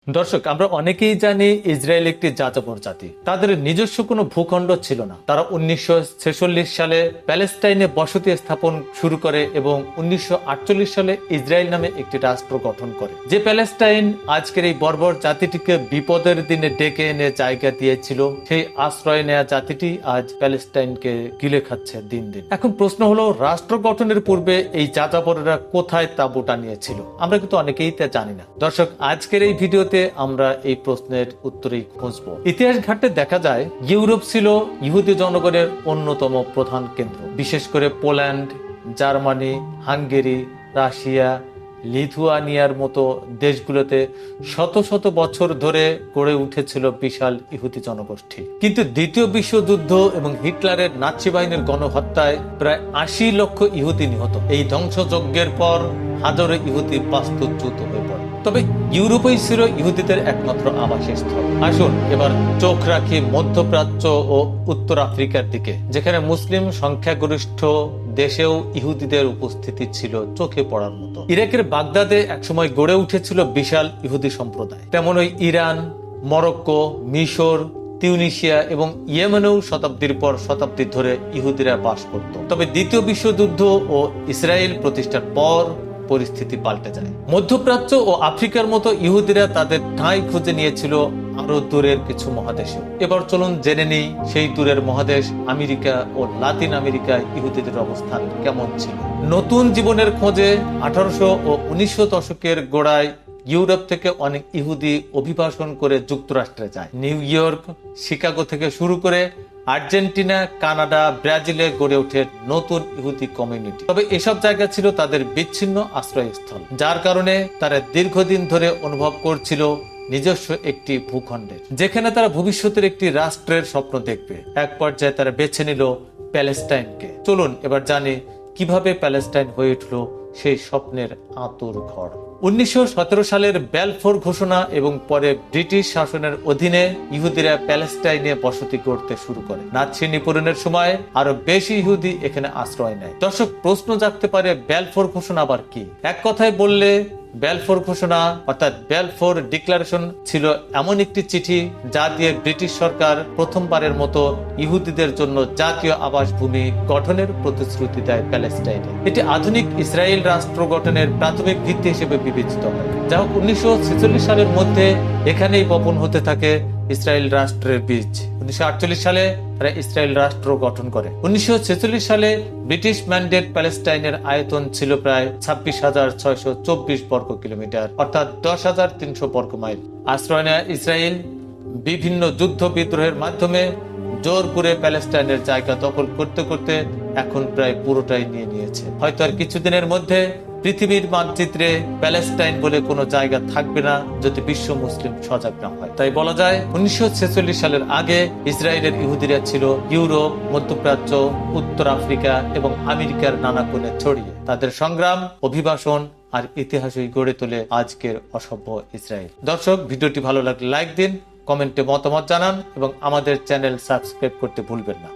দর্শক, আমরা অনেকেই জানি ইসরায়েল একটি যাযাবর জাতি। তাদের নিজস্ব কোনো ভূখণ্ড ছিল না। তারা 1946 সালে প্যালেস্টাইনে বসতি স্থাপন শুরু করে এবং 1948 সালে ইসরায়েল নামে একটি রাষ্ট্র গঠন করে। যে প্যালেস্টাইন আজকের এই বর্বর জাতিটিকে বিপদের দিনে ডেকে এনে জায়গা দিয়েছিল, সেই আশ্রয় নেয়া জাতিটি আজ প্যালেস্টাইনকে গিলে খাচ্ছে দিন দিন। এখন প্রশ্ন হলো, রাষ্ট্র গঠনের পূর্বে এই যাযাবরেরা কোথায় তাঁবু টানিয়েছিল? আমরা কিন্তু অনেকেই তা জানি না। দর্শক, আজকের এই ভিডিওতে আমরা এই প্রশ্নের উত্তরেই খুঁজব। ইতিহাস ঘাটে দেখা যায় ইউরোপ ছিল ইহুদি জনগণের অন্যতম প্রধান কেন্দ্র। বিশেষ করে পোল্যান্ড, জার্মানি, হাঙ্গেরি, রাশিয়া, লিথুয়ানিয়ার মতো দেশগুলোতে শত শত বছর ধরে গড়ে উঠেছিল বিশাল ইহুদি জনগোষ্ঠী। কিন্তু দ্বিতীয় বিশ্বযুদ্ধ এবং হিটলারের নাৎসি বাহিনীর গণহত্যায় প্রায় 80 লক্ষ ইহুদি নিহত। এই ধ্বংসযজ্ঞের পর হাজারো ইহুদি বাস্তুচ্যুত হয়ে পড়ে। তবে ইউরোপই ছিল ইহুদিদের একমাত্র আবাসস্থল। আসুন এবার চোখ রাখি মধ্যপ্রাচ্য ও উত্তর আফ্রিকার দিকে, যেখানে মুসলিম সংখ্যাগরিষ্ঠ দেশেও ইহুদিদের উপস্থিতি ছিল চোখে পড়ার মতো। ইরাকের বাগদাদে একসময় গড়ে উঠেছিল বিশাল ইহুদি সম্প্রদায়। তেমনই ইরান, মরক্কো, মিশর, তিউনিসিয়া এবং ইয়েমেনেও শতাব্দীর পর শতাব্দী ধরে ইহুদিরা বাস করত। তবে দ্বিতীয় বিশ্বযুদ্ধ ও ইসরায়েল প্রতিষ্ঠার পর পরিস্থিতি পাল্টে যায়। মধ্যপ্রাচ্য ও আফ্রিকার মতো ইহুদিরা তাদের ঠাঁই খুঁজে নিয়েছিল আরো দূরের কিছু মহাদেশে। এবার চলুন জেনে নেই সেই দূরের মহাদেশ আমেরিকা ও লাতিন আমেরিকায় ইহুদিদের অবস্থান কেমন ছিল। নতুন জীবনের খোঁজে 1800 ও 1900 দশকের গোড়ায় ইউরোপ থেকে অনেক ইহুদি অভিবাসন করে যুক্তরাষ্ট্রে যায়। নিউ ইয়র্ক, শিকাগো থেকে শুরু করে আর্জেন্টিনা, কানাডা, ব্রাজিলে গড়ে ওঠে নতুন ইহুদি কমিউনিটি। তবে এসব জায়গা ছিল তাদের বিচ্ছিন্ন আশ্রয়স্থল, যার কারণে তারা দীর্ঘদিন ধরে অনুভব করছিল নিজস্ব একটি ভূখণ্ডের, যেখানে তারা ভবিষ্যতের একটি রাষ্ট্রের স্বপ্ন দেখবে। এক পর্যায়ে তারা বেছে নিল প্যালেস্টাইনকে। চলুন এবার জানি কিভাবে প্যালেস্টাইন হয়ে উঠল সেই স্বপ্নের আঁতুর ঘর। 1917 সালের ব্যালফোর ঘোষণা এবং পরে ব্রিটিশ শাসনের অধীনে ইহুদিরা প্যালেস্টাইনে বসতি করতে শুরু করে। নাৎসি নিপীড়নের সময় আরো বেশি ইহুদি এখানে আশ্রয় নেয়। দর্শক, প্রশ্ন জাগতে পারে, ব্যালফোর ঘোষণা আবার কি? এক কথায় বললে, ব্যালফোর ঘোষণা অর্থাৎ ব্যালফোর ডিক্লারেশন ছিল এমন একটি চিঠি যা দিয়ে ব্রিটিশ সরকার প্রথমবারের মতো ইহুদিদের জন্য জাতীয় আবাসভূমি গঠনের প্রতিশ্রুতি দেয় প্যালেস্টাইনে। এটি আধুনিক ইসরায়েল রাষ্ট্র গঠনের প্রাথমিক ভিত্তি হিসেবে বিবেচিত হয়। যা হোক, 1946 সালের মধ্যে এখানেই বপন হতে থাকে ইসরায়েল রাষ্ট্রের বীজ। 1948 সালে তারা ইসরায়েল রাষ্ট্র গঠন করে। 1946 সালে ব্রিটিশ ম্যান্ডেট প্যালেস্টাইনের আয়তন ছিল প্রায় 26,624 বর্গ কিলোমিটার, অর্থাৎ 10,300 বর্গ মাইল। আশ্রয় নেয়া ইসরায়েল বিভিন্ন যুদ্ধ বিদ্রোহের মাধ্যমে জোর করে প্যালেস্টাইনের জায়গা দখল করতে করতে এখন প্রায় পুরোটাই নিয়ে নিয়েছে। হয়তো আর কিছুদিনের মধ্যে পৃথিবীর মানচিত্রে প্যালেস্টাইন বলে কোনো জায়গা থাকবে না, যদি বিশ্ব মুসলিম সজাগ না হয়। তাই বলা যায় 1946 সালের আগে ইসরায়েলের ইহুদিরা ছিল ইউরোপ, মধ্যপ্রাচ্য, উত্তর আফ্রিকা এবং আমেরিকার নানা কোণে ছড়িয়ে। তাদের সংগ্রাম, অভিবাসন আর ইতিহাসই গড়ে তোলে আজকের অসভ্য ইসরায়েল। দর্শক, ভিডিওটি ভালো লাগলে লাইক দিন, কমেন্টে মতামত জানান এবং আমাদের চ্যানেল সাবস্ক্রাইব করতে ভুলবেন না।